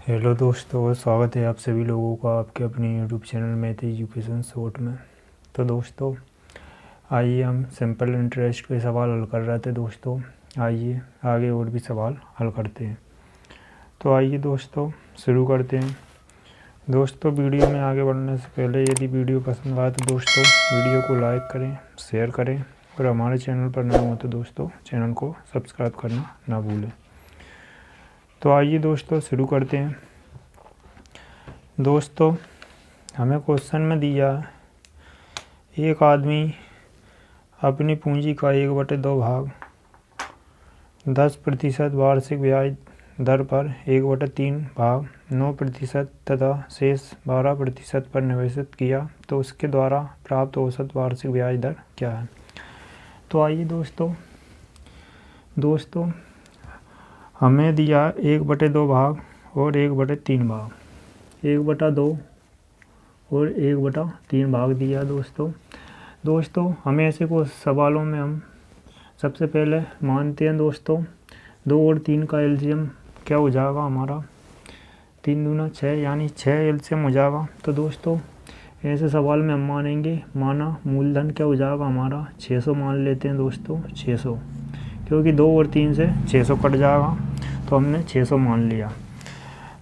Hello दोस्तों, स्वागत है आप सभी लोगों का आपके अपने YouTube channel math education short में। तो दोस्तों आइए हम सिंपल इंटरेस्ट के सवाल हल कर रहे थे। दोस्तों आइए आगे और भी सवाल हल करते हैं। तो आइए दोस्तों शुरू करते हैं। दोस्तों वीडियो में आगे बढ़ने से पहले यदि वीडियो पसंद आए तो दोस्तों वीडियो को लाइक करें, शेयर करें और हमारे चैनल पर नए हो तो दोस्तों चैनल को सब्सक्राइब करना ना भूलें। तो आइए दोस्तों शुरू करते हैं। दोस्तों हमें क्वेश्चन में दिया एक आदमी अपनी पूंजी का 1/2 भाग 10% वार्षिक ब्याज दर पर 1/3 भाग 9% तथा शेष 12% पर निवेशित किया तो उसके द्वारा प्राप्त औसत वार्षिक ब्याज दर क्या है। तो आइए दोस्तों हमें दिया 1/2 भाग और 1/3 भाग, 1/2 और 1/3 भाग दिया। दोस्तों हमें ऐसे को सवालों में हम सबसे पहले मानते हैं दोस्तों 2 और 3 का एलसीएम क्या हो जाएगा हमारा 3 दूना 6, यानी 6 एलसीएम हो जाएगा। तो दोस्तों ऐसे सवाल में हम मानेंगे माना मूलधन क्या हो जाएगा हमारा 600 मान लेते हैं दोस्तों 600, क्योंकि 2 और 3 से 600 कट जाएगा तो हमने 600 मान लिया।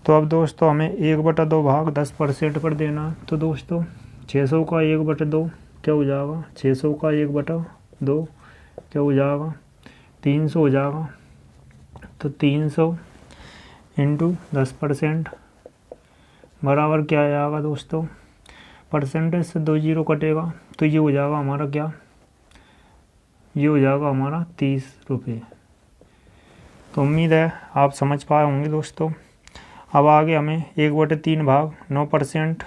तो अब दोस्तों हमें 1/2 भाग 10% पर देना। तो दोस्तों 600 का 1/2 क्या हो जाएगा, 600 का 1/2 क्या हो जाएगा 300 हो जाएगा। तो 300 इंटू 10% बराबर क्या आएगा दोस्तों, परसेंटेज से 2 जीरो कटेगा तो ये हो जाएगा हमारा क्या, ये हो जाएगा हमारा 30 रुपये। तो उम्मीद है आप समझ पाए होंगे दोस्तों। अब आगे हमें 1/3 भाग 9%,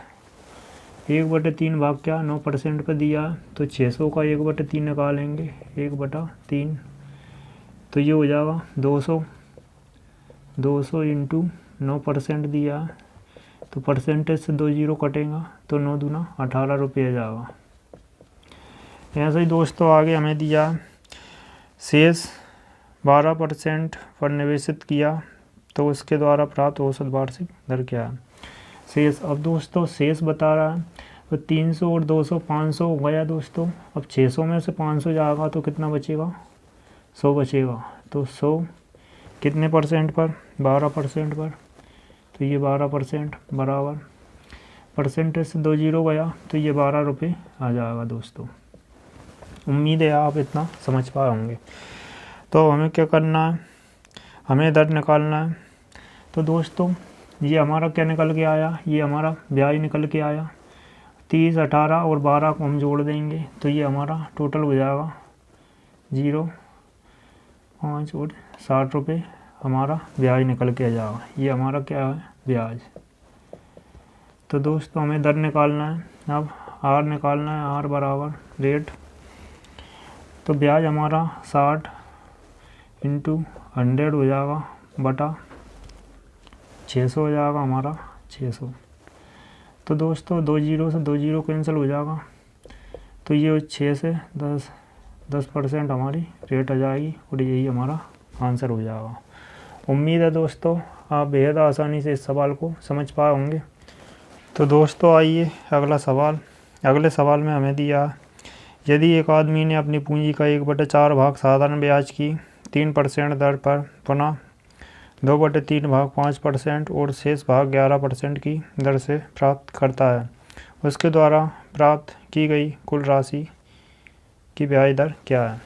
1/3 भाग क्या 9% पर दिया तो 600 का 1/3 निकालेंगे 1/3 तो ये हो जाएगा 200 इंटू 9% दिया तो परसेंटेज से 2 जीरो कटेगा तो 9 दूना 18 रुपये जाएगा। ऐसे ही दोस्तों आगे हमें दिया शेष 12% पर निवेशित किया तो उसके द्वारा प्राप्त औसत वार्षिक दर क्या है। शेष, अब दोस्तों शेष बता रहा है तो 300 और 200 500 हो गया दोस्तों। अब 600 में से 500 जाएगा तो कितना बचेगा 100 बचेगा। तो 100 कितने परसेंट पर 12% पर, तो ये 12% बराबर परसेंटेज से 2 जीरो गया तो ये 12 रुपये आ जाएगा दोस्तों। उम्मीद है आप इतना समझ पाए होंगे। तो हमें क्या करना है, हमें दर निकालना है। तो दोस्तों ये हमारा क्या निकल के आया, ये हमारा ब्याज निकल के आया 30, 18 और 12 को हम जोड़ देंगे तो ये हमारा टोटल हो जाएगा 0, 5 और 60 रुपये हमारा ब्याज निकल के आ जाएगा। ये हमारा क्या है ब्याज। तो दोस्तों हमें दर निकालना है, अब आर निकालना है, आर बराबर रेट। तो ब्याज हमारा 60 इंटू 100 हो जाएगा बटा 600 हो जाएगा हमारा 600। तो दोस्तों 2 जीरो से 2 जीरो कैंसिल हो जाएगा तो ये 6 से 10% हमारी रेट आ जाएगी और यही हमारा आंसर हो जाएगा। उम्मीद है दोस्तों आप बेहद आसानी से इस सवाल को समझ पाए होंगे। तो दोस्तों आइए अगले सवाल में हमें दिया यदि एक आदमी ने अपनी पूंजी का 1/4 भाग साधारण ब्याज की 3% दर पर पुनः 2/3 भाग 5% और शेष भाग 11% की दर से प्राप्त करता है, उसके द्वारा प्राप्त की गई कुल राशि की ब्याज दर क्या है।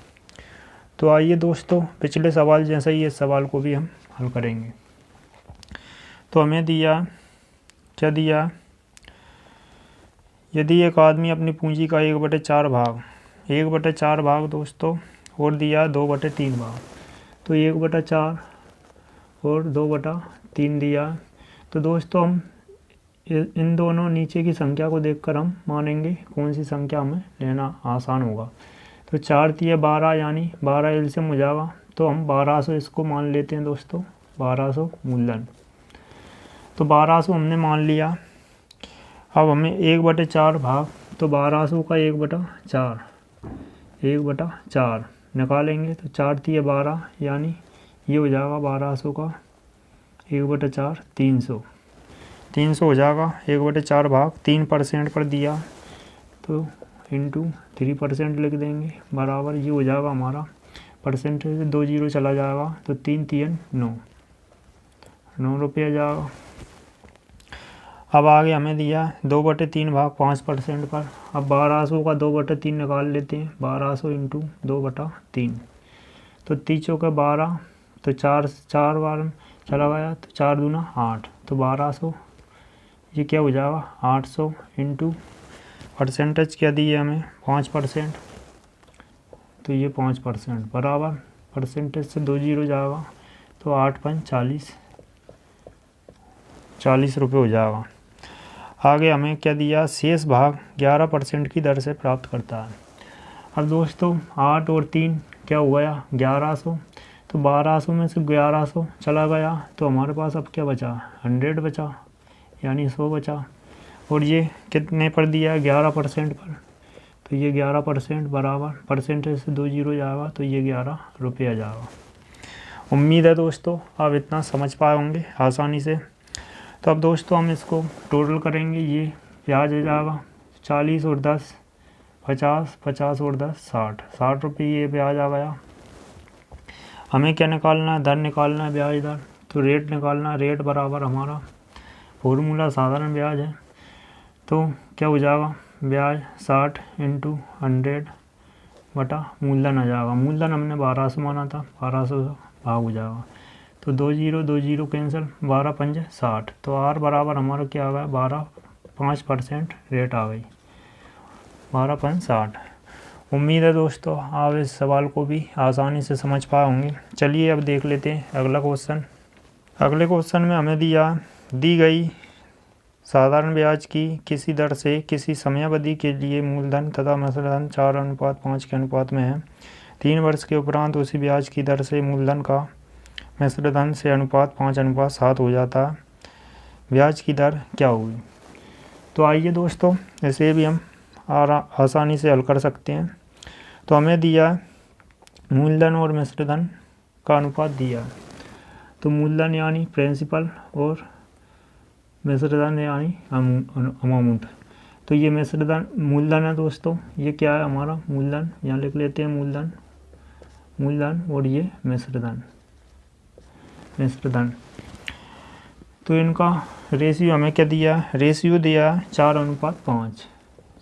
तो आइए दोस्तों पिछले सवाल जैसा ही इस सवाल को भी हम हल करेंगे। तो हमें दिया क्या दिया, यदि एक आदमी अपनी पूंजी का 1/4 भाग दोस्तों और दिया 2/3 भाग, तो 1/4 और 2/3 दिया। तो दोस्तों हम इन दोनों नीचे की संख्या को देखकर हम मानेंगे कौन सी संख्या हमें लेना आसान होगा। तो 4 तिया 12 यानी 12 एलसीएम हो जाएगा तो हम 1200 इसको मान लेते हैं दोस्तों, 1200 मूलधन। तो 1200 हमने मान लिया। अब हमें 1/4 भाग तो 1200 का 1/4 निकालेंगे तो 4 तिया 12 यानी ये हो जाएगा 1200 का 1/4 300। 300 हो जाएगा, 1/4 भाग 3% पर दिया तो इंटू 3% लिख देंगे बराबर ये हो जाएगा हमारा परसेंटेज 2 जीरो चला जाएगा तो 3 3 9 रुपये जाएगा। अब आगे हमें दिया 2/3 भाग 5% पर। अब 1200 का 2/3 निकाल लेते हैं, 1200 इंटू 2/3 तो 30 का 12 तो 4 बार चला गया तो 4 दूना 8 तो 1200 ये क्या हो जाएगा 800 इंटू परसेंटेज क्या दिए हमें 5% तो ये 5% बराबर परसेंटेज से 2 जीरो जाएगा तो 8 5 40 रुपये हो जाएगा। आगे हमें क्या दिया शेष भाग 11% की दर से प्राप्त करता है। अब दोस्तों 8 और 3 क्या हो गया 1100 तो 1200 में से 1100 चला गया तो हमारे पास अब क्या बचा 100 बचा यानी 100 बचा और ये कितने पर दिया 11% पर तो ये 11% बराबर परसेंटेज से 2 जीरो जाएगा तो ये 11 रुपये आ जाएगा। उम्मीद है दोस्तों आप इतना समझ पाए होंगे आसानी से। तो अब दोस्तों हम इसको टोटल करेंगे, ये ब्याज आ जाएगा 40 और 10 50, 50 और 10 60 रुपये ये ब्याज आ गया। हमें क्या निकालना है दर निकालना है ब्याज दर तो रेट निकालना है, रेट बराबर हमारा फॉर्मूला साधारण ब्याज है तो क्या हो जाएगा ब्याज 60 इंटू 100 बटा मूलधन आ जाएगा। मूलधन हमने 1200 माना था 1200 भाग हो जाएगा तो 2 जीरो कैंसिल 12 5 60 तो आर बराबर हमारा क्या आ गया 5% रेट आ गई 12 5 60। उम्मीद है दोस्तों आप इस सवाल को भी आसानी से समझ पाए होंगे। चलिए अब देख लेते हैं अगला क्वेश्चन। अगले क्वेश्चन में हमें दी गई साधारण ब्याज की किसी दर से किसी समयावधि के लिए मूलधन तथा मिश्रधन 4:5 के अनुपात में है। 3 वर्ष के उपरांत उसी ब्याज की दर से मूलधन का मिश्रधन से अनुपात 5:7 हो जाता है। ब्याज की दर क्या होगी। तो आइए दोस्तों इसे भी हम आसानी से हल कर सकते हैं। तो हमें दिया मूलधन और मिश्रधन का अनुपात दिया तो मूलधन यानी प्रिंसिपल और मिश्रधन यानी अमाउंट। तो ये मिश्रधन मूलधन है दोस्तों, ये क्या है हमारा मूलधन, यहाँ लिख लेते हैं मूलधन और ये मिश्रधन। तो इनका रेशियो हमें क्या दिया, रेशियो दिया 4:5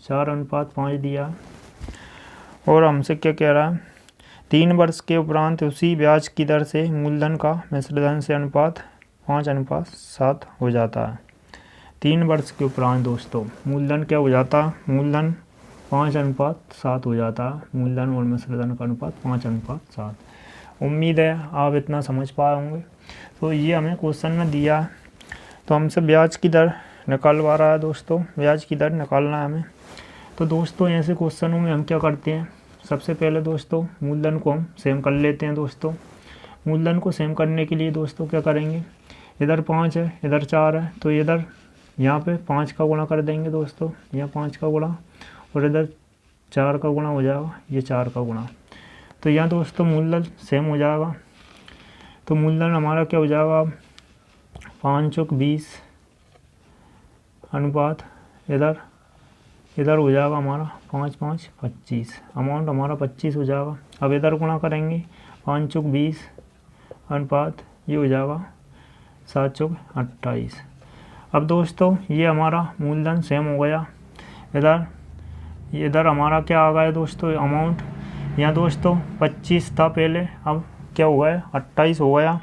4:5 दिया और हमसे क्या कह रहा है 3 वर्ष के उपरांत उसी ब्याज की दर से मूलधन का मिश्रधन से अनुपात 5:7 हो जाता है। 3 वर्ष के उपरांत दोस्तों मूलधन क्या हो जाता है, मूलधन 5:7 हो जाता है। मूलधन और मिश्रधन का अनुपात 5:7। उम्मीद है आप इतना समझ पाए होंगे। तो ये हमें क्वेश्चन में दिया है तो हमसे ब्याज की दर निकालवा रहा है दोस्तों, ब्याज की दर निकालना है हमें। तो दोस्तों ऐसे क्वेश्चनों में हम क्या करते हैं, सबसे पहले दोस्तों मूलधन को हम सेम कर लेते हैं। दोस्तों मूलधन को सेम करने के लिए दोस्तों क्या करेंगे, इधर 5 है इधर 4 है तो इधर यहाँ पे 5 का गुणा कर देंगे दोस्तों, यहाँ 5 का गुणा और इधर 4 का गुणा हो जाएगा, ये 4 का गुणा। तो यहाँ दोस्तों मूलधन सेम हो जाएगा। तो मूलधन हमारा क्या हो जाएगा 5:20 अनुपात इधर हो जाएगा हमारा 5×5 25। अमाउंट हमारा 25 हो जाएगा। अब इधर गुणा करेंगे 5×20 अनुपात ये हो जाएगा 7×28। अब दोस्तों ये हमारा मूलधन सेम हो गया। इधर हमारा क्या आ गया दोस्तों अमाउंट, यहाँ दोस्तों 25 था पहले, अब क्या हो गया 28 हो गया।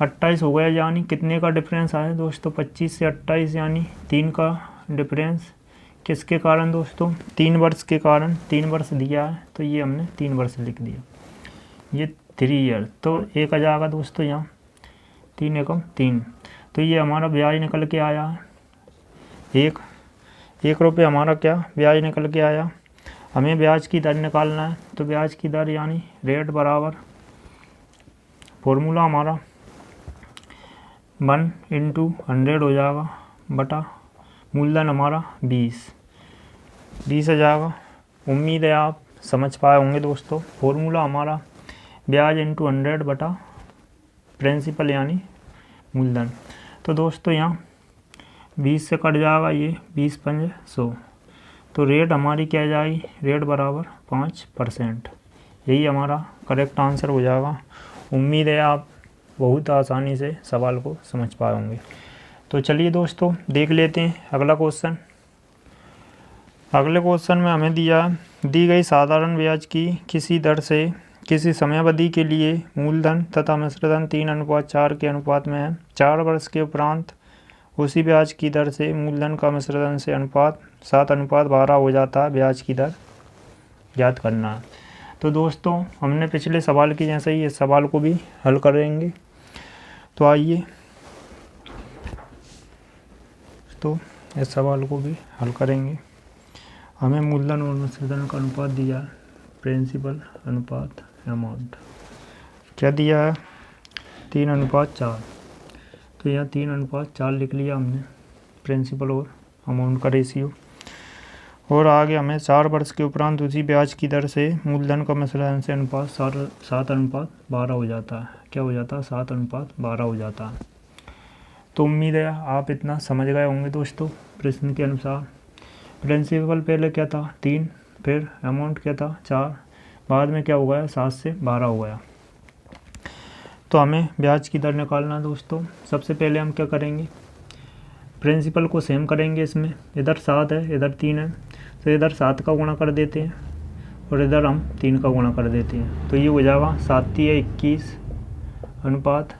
28 हो गया यानी कितने का डिफरेंस आया दोस्तों 25 से 28 यानी 3 का डिफरेंस। किसके कारण दोस्तों, 3 वर्ष के कारण। 3 वर्ष दिया है तो ये हमने 3 वर्ष लिख दिया, ये 3 ईयर। तो 1 आ जाएगा दोस्तों यहाँ 3 एकम 3। तो ये हमारा ब्याज निकल के आया 1 रुपये हमारा क्या ब्याज निकल के आया। हमें ब्याज की दर निकालना है तो ब्याज की दर यानी रेट बराबर फॉर्मूला हमारा 1/100 हो जाएगा बटा मूलधन हमारा 20 आ जाएगा। उम्मीद है आप समझ पाए होंगे दोस्तों। फॉर्मूला हमारा ब्याज इंटू 100 बटा प्रिंसिपल यानी मूलधन। तो दोस्तों यहाँ 20 से कट जाएगा ये 20 पंजे 100, तो रेट हमारी क्या जाएगी, रेट बराबर 5%। यही हमारा करेक्ट आंसर हो जाएगा। उम्मीद है आप बहुत आसानी से सवाल को समझ पाए होंगे। तो चलिए दोस्तों देख लेते हैं अगला क्वेश्चन। अगले क्वेश्चन में हमें दी गई साधारण ब्याज की किसी दर से किसी समयावधि के लिए मूलधन तथा मिश्रधन 3:4 के अनुपात में है। 4 वर्ष के उपरांत उसी ब्याज की दर से मूलधन का मिश्रधन से अनुपात 7:12 हो जाता है। ब्याज की दर ज्ञात करना है। तो दोस्तों हमने पिछले सवाल की जैसे ही इस सवाल को भी हल करेंगे। तो आइए तो इस सवाल को भी हल करेंगे। हमें मूलधन और मिश्रधन का अनुपात दिया है, प्रिंसिपल अनुपात अमाउंट क्या दिया है, 3:4। तो यहाँ 3:4 लिख लिया हमने, प्रिंसिपल और अमाउंट का रेशियो। और आगे हमें 4 वर्ष के उपरांत उसी ब्याज की दर से मूलधन का मिश्रधन से अनुपात 7:12 हो जाता है। क्या हो जाता है, 7:12 हो जाता है। तो उम्मीद है आप इतना समझ गए होंगे दोस्तों। प्रश्न के अनुसार प्रिंसिपल पहले क्या था 3, फिर अमाउंट क्या था 4, बाद में क्या हो गया 7 से 12 हो गया। तो हमें ब्याज की दर निकालना दोस्तों। सबसे पहले हम क्या करेंगे, प्रिंसिपल को सेम करेंगे। इसमें इधर 7 है इधर 3 है, तो इधर 7 का गुणा कर देते हैं और इधर हम 3 का गुणा कर देते हैं। तो ये हो जाएगा 7×21 अनुपात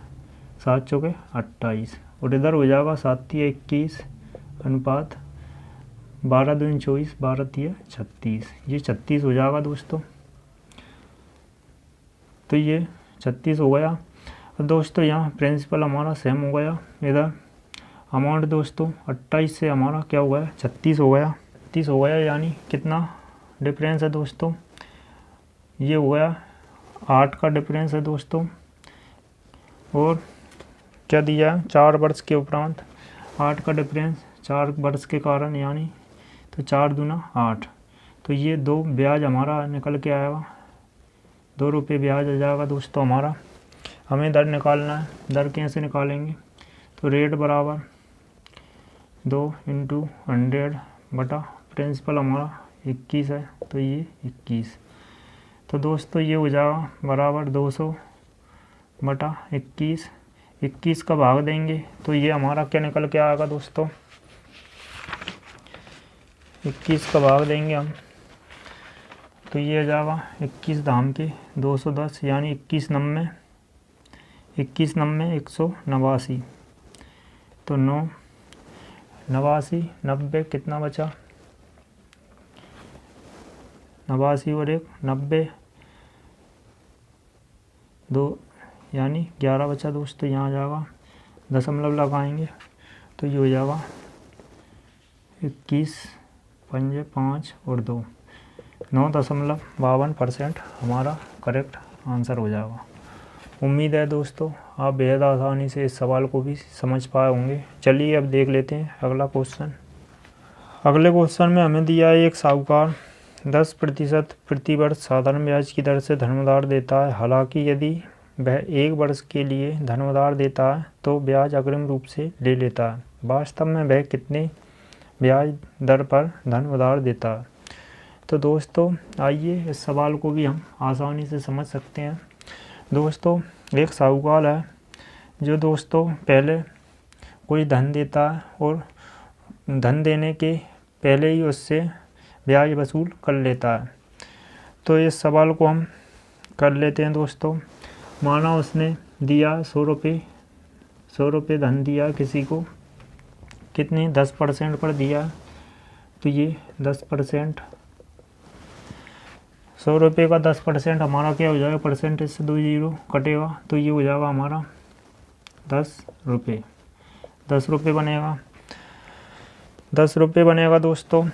7×4 = 28, और इधर हो जाएगा 7×21 अनुपात 12×2 = 24, 12×3 = 36। ये 36 हो जाएगा दोस्तों। तो ये 36 हो गया। और दोस्तों यहाँ प्रिंसिपल हमारा सेम हो गया। इधर अमाउंट दोस्तों 28 से हमारा क्या हो गया 36 हो गया। 36 हो गया, यानी कितना डिफरेंस है दोस्तों, ये हो गया 8 का डिफरेंस है दोस्तों। और क्या दिया है 4 वर्ष के उपरांत 8 का डिफरेंस 4 वर्ष के कारण, यानी तो 4 दूना 8। तो ये 2 ब्याज हमारा निकल के आएगा, 2 रुपये ब्याज आ जाएगा दोस्तों हमारा। हमें दर निकालना है। दर कैसे निकालेंगे, तो रेट बराबर 2 × 100 बटा प्रिंसिपल हमारा 21 है, तो ये 21। तो दोस्तों ये हो जाएगा बराबर 200 बटा 21। 21 का भाग देंगे तो ये हमारा क्या निकल के आएगा दोस्तों, 21 का भाग देंगे हम तो ये आ जाएगा 21 धाम के 210, यानी 21 नब्बे 189। तो 9 89 90 कितना बचा, 89 और 1 90 2, यानी 11 बचा दोस्तों। यहाँ आ जाएगा दशमलव लगाएंगे तो ये हो जाएगा 21 पंजे 5 और 2, 9.52% हमारा करेक्ट आंसर हो जाएगा। उम्मीद है दोस्तों आप बेहद आसानी से इस सवाल को भी समझ पाए होंगे। चलिए अब देख लेते हैं अगला क्वेश्चन। अगले क्वेश्चन में हमें दिया है एक साहूकार 10% प्रति वर्ष साधारण ब्याज की दर से धन उधार देता है। हालांकि यदि वह 1 वर्ष के लिए धन उधार देता है तो ब्याज अग्रिम रूप से ले लेता है। वास्तव में वह कितने ब्याज दर पर धन उधार देता है। तो दोस्तों आइए इस सवाल को भी हम आसानी से समझ सकते हैं। दोस्तों एक साहूकार है जो दोस्तों पहले कोई धन देता है और धन देने के पहले ही उससे ब्याज वसूल कर लेता है। तो इस सवाल को हम कर लेते हैं दोस्तों। माना उसने दिया 100 रुपये धन दिया किसी को, कितने 10% पर दिया। तो ये 10%, 100 रुपये का 10% हमारा क्या हो जाएगा, परसेंटेज से 2 जीरो कटेगा तो ये हो जाएगा हमारा 10 रुपये। 10 रुपये बनेगा, 10 रुपये बनेगा दोस्तों।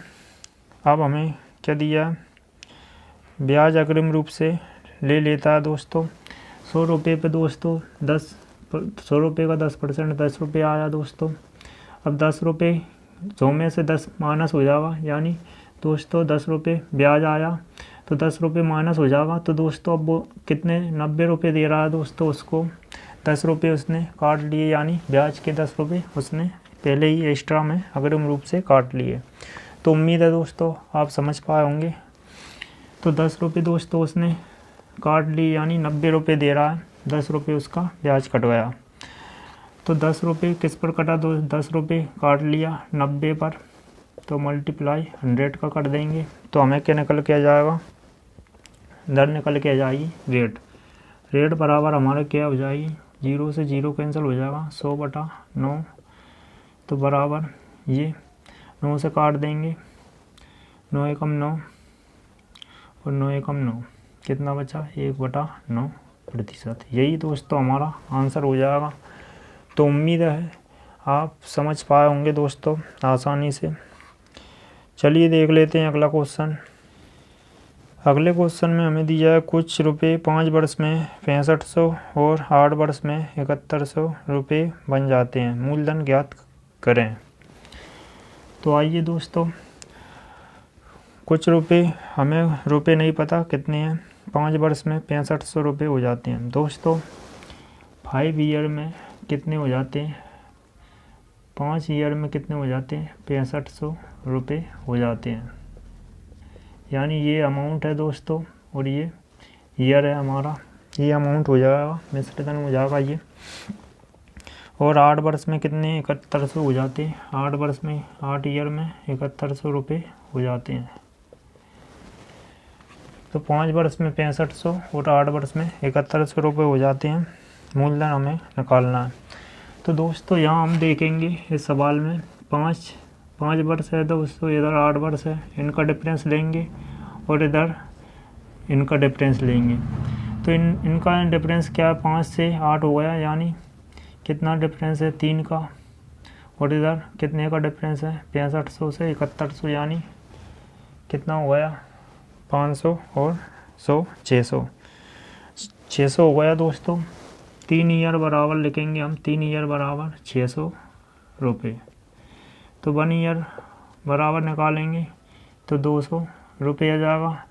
अब हमें क्या दिया है, ब्याज अग्रिम रूप से ले लेता है दोस्तों। 100 रुपये पे दोस्तों 100 रुपये का 10% 10 रुपये आया दोस्तों। अब 10 रुपये 100 में से 10 माइनस हो जाएगा, यानी दोस्तों 10 रुपये ब्याज आया तो 10 रुपये माइनस हो जाएगा। तो दोस्तों अब वो कितने 90 रुपये दे रहा है दोस्तों उसको, 10 रुपये उसने काट लिए, यानी ब्याज के 10 रुपये उसने पहले ही एक्स्ट्रा में अग्रिम रूप से काट लिए। तो उम्मीद है दोस्तों आप समझ पाए होंगे। तो 10 रुपये दोस्तों उसने काट ली, यानी 90 रुपये दे रहा है, 10 रुपये उसका ब्याज कट गया। तो 10 रुपये किस पर कटा? 10 रुपये काट लिया 90 पर, तो मल्टीप्लाई 100 का कर देंगे। तो हमें क्या निकल के आ जाएगा? दर निकल के आ जाएगी रेट। रेट बराबर हमारा क्या हो जाएगी? 0 से 0 कैंसिल हो जाएगा, 100/9। तो बराबर ये 9 से काट देंगे, 9 एकम 9 और 9 एकम 9, कितना बचा? 1/9%। यही दोस्तों हमारा आंसर हो जाएगा। तो उम्मीद है आप समझ पाए होंगे दोस्तों आसानी से। चलिए देख लेते हैं अगला क्वेश्चन। अगले क्वेश्चन में हमें दिया है कुछ रुपये 5 वर्ष में 6500 और 8 वर्ष में 7100 रुपये बन जाते हैं, मूलधन ज्ञात करें। तो आइए दोस्तों, कुछ रुपये, हमें रुपये नहीं पता कितने हैं, 5 वर्ष में 6500 रुपये हो जाते हैं। दोस्तों 5 ईयर में कितने हो जाते हैं? 5 ईयर में कितने हो जाते हैं? 6500 रुपये हो जाते हैं। यानी ये अमाउंट है दोस्तों और ये ईयर है हमारा, ये अमाउंट हो जाएगा, मिश्र धन हो जाएगा ये। और 8 वर्ष में कितने? 7100 हो जाते हैं। 8 वर्ष में, 8 ईयर में 7100 रुपये हो जाते हैं। तो 5 वर्ष में 6500 और 8 वर्ष में 7100 रुपये हो जाते हैं, मूलधन हमें निकालना है। तो दोस्तों यहाँ हम देखेंगे इस सवाल में 5 वर्ष है दोस्तों, इधर 8 वर्ष है, इनका डिफरेंस लेंगे और इधर इनका डिफरेंस लेंगे। तो इनका डिफरेंस क्या है? 5 से 8 हो गया, यानी कितना डिफरेंस है? 3 का। और इधर कितने का डिफरेंस है? 6500 से 7100, यानी कितना हो गया? 500 और 100 600 हो गया दोस्तों। 3 ईयर बराबर लिखेंगे हम, 3 ईयर बराबर 600 रुपये। तो 1 ईयर बराबर निकालेंगे तो 200 रुपये आ जाएगा।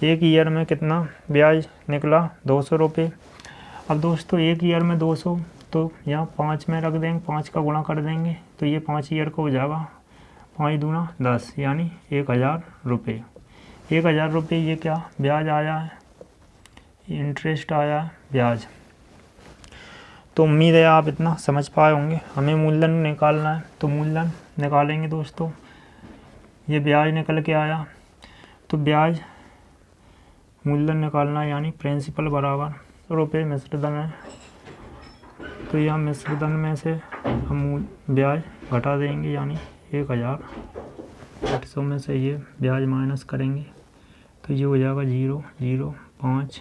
1 ईयर में कितना ब्याज निकला? 200 रुपये। अब दोस्तों 1 ईयर में 200, तो यहाँ 5 में रख देंगे, 5 का गुणा कर देंगे, तो ये 5 ईयर का हो जाएगा, 5 दूना 10, यानी 1000 रुपये। 1000 रुपये ये क्या ब्याज आया है? इंटरेस्ट आया है, ब्याज। तो उम्मीद है आप इतना समझ पाए होंगे। हमें मूलधन निकालना है, तो मूलधन निकालेंगे दोस्तों। ये ब्याज निकल के आया, तो ब्याज मूलधन निकालना है, यानी प्रिंसिपल बराबर रुपये मिश्र धन है। तो यहाँ मिश्र धन में से हम ब्याज घटा देंगे, यानी 1800 में से ये ब्याज माइनस करेंगे, तो ये हो जाएगा 0 0 5,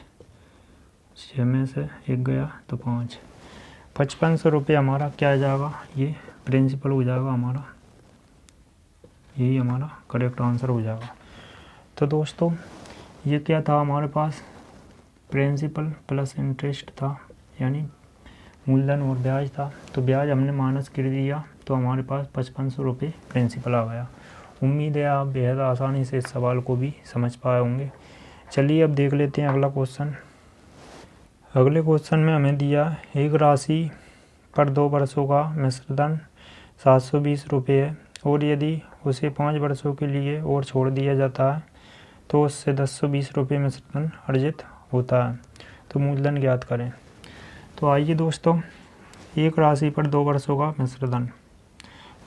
6 में से 1 गया तो 5, 5500 रुपये हमारा क्या आ जाएगा? ये प्रिंसिपल हो जाएगा हमारा, यही हमारा करेक्ट आंसर हो जाएगा। तो दोस्तों ये क्या था हमारे पास? प्रिंसिपल प्लस इंटरेस्ट था, यानी मूलधन और ब्याज था। तो ब्याज हमने माइनस कर दिया, तो हमारे पास 5500 रुपये प्रिंसिपल आ गया। उम्मीद है आप बेहद आसानी से इस सवाल को भी समझ पाए होंगे। चलिए अब देख लेते हैं अगला क्वेश्चन। अगले क्वेश्चन में हमें दिया एक राशि पर 2 वर्षों का मिश्र धन 720 रुपये है, और यदि उसे 5 वर्षों के लिए और छोड़ दिया जाता है तो उससे 1020 रुपये मिश्र धन अर्जित होता है। तो मूलधन ज्ञात करें। तो आइए दोस्तों, एक राशि पर 2 वर्षों का मिश्र धन,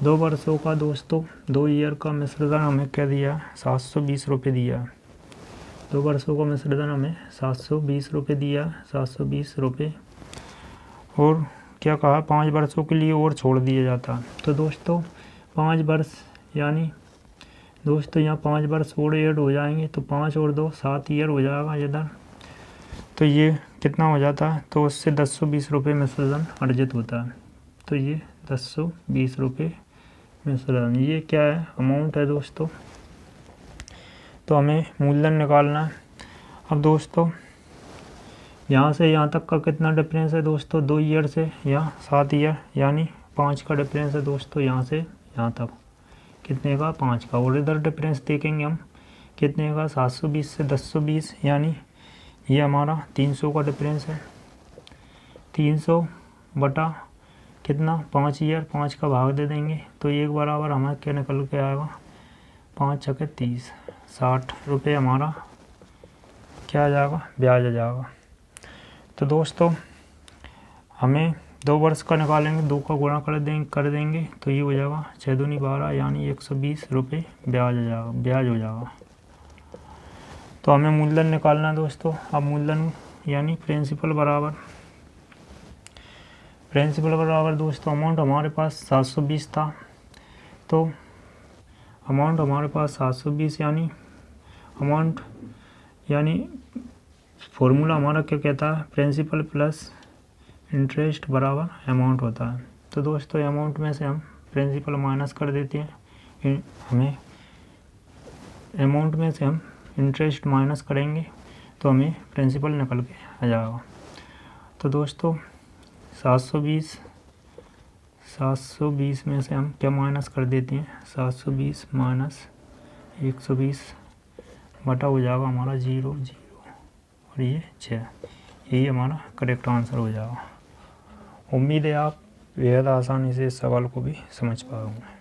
2 वर्षों का दोस्तों, 2 ईयर का मिश्र धन हमें क्या दिया? 720 रुपये दिया। 2 वर्षों का मिश्र धन हमें 720 रुपये दिया, 720 रुपये। और क्या कहा? 5 वर्षों के लिए और छोड़ दिया जाता। तो दोस्तों 5 वर्ष, यानी दोस्तों यहाँ 5 वर्ष और ऐड हो जाएंगे, तो 5 और 2 7 ईयर हो जाएगा इधर। तो ये कितना हो जाता है? तो उससे 1020 रुपये मिश्र धन अर्जित होता है। तो ये 1020 रुपये मिश्र धन, ये क्या है? अमाउंट है दोस्तों। तो हमें मूलधन निकालना है। अब दोस्तों यहाँ से यहाँ तक का कितना डिफरेंस है दोस्तों? 2 ईयर से यहाँ 7 ईयर, यानी 5 का डिफरेंस है दोस्तों। यहाँ से यहाँ तक कितने का? 5 का। और इधर डिफरेंस देखेंगे हम कितने का? 720 से 1020, यानी ये हमारा 300 का डिफरेंस है। 300 बटा कितना 5 ईयर, 5 का भाग दे देंगे तो 1 बराबर हमारा क्या निकल के आएगा, 5 छके 30, 60 रुपये हमारा क्या आ जाएगा, ब्याज आ जाएगा। तो दोस्तों हमें 2 वर्ष का निकालेंगे, 2 का गुणा कर देंगे तो ये हो जाएगा 6 दूनी 12 यानी 120 रुपये ब्याज हो जाएगा। तो हमें मूलधन निकालना है दोस्तों। अब मूलधन यानी प्रिंसिपल बराबर दोस्तों अमाउंट हमारे पास 720 था, तो अमाउंट हमारे पास 720 यानी फॉर्मूला हमारा क्या कहता है, प्रिंसिपल प्लस इंटरेस्ट बराबर अमाउंट होता है। तो दोस्तों अमाउंट में से हम प्रिंसिपल माइनस कर देते हैं, हमें अमाउंट में से हम इंटरेस्ट माइनस करेंगे तो हमें प्रिंसिपल निकल के आ जाएगा। तो दोस्तों 720 में से हम क्या माइनस कर देते हैं, 720 माइनस 120 बटा हो जाएगा हमारा 0 और ये 6, यही हमारा करेक्ट आंसर हो जाएगा। उम्मीद है आप बेहद आसानी से इस सवाल को भी समझ पाओगे।